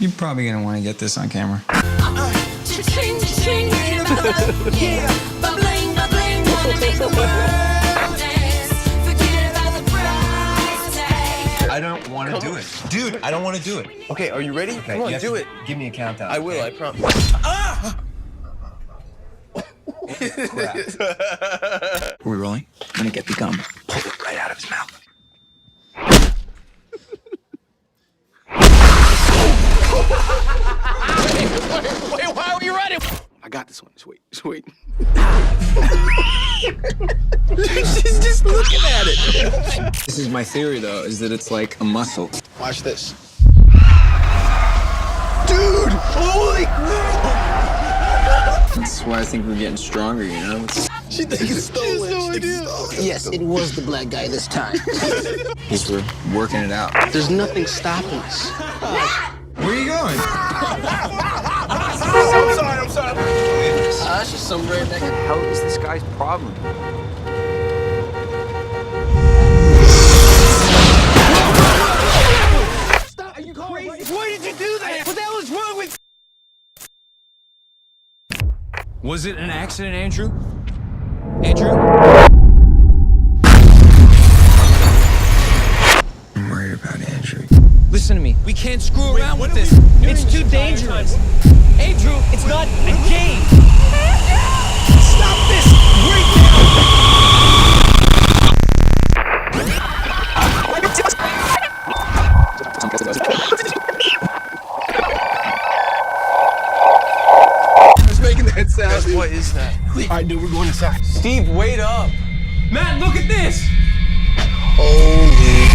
You're probably gonna want to get this on camera. I don't want to do it. Dude, I don't want to do it. Okay, are you ready? Okay, Come on, you have do to it. Give me a countdown. I will, okay? I promise. Crap. Are we rolling? I'm gonna get the gum. Pull it right out of his mouth. Wait, why are you running? I got this one. Just wait. She's just looking at it. This is my theory, though, is that it's like a muscle. Watch this. Dude! Holy crap! That's why I think we're getting stronger, you know? She thinks it's stolen. No idea. Yes, it was the black guy this time. Because we're working it out. There's nothing stopping us. Where are you going? I'm sorry. That's just some red that can help. What is this guy's problem? Stop! Are you crazy? Why did you do that? What the hell is wrong with? Was it an accident, Andrew? Andrew? I'm worried about Andrew. Listen to me. We can't screw around with this. It's too dangerous. Andrew, it's not a game. Stop this right Who's making that sound? What is that? All right, dude, we're going inside. Steve, wait up. Matt, look at this. Holy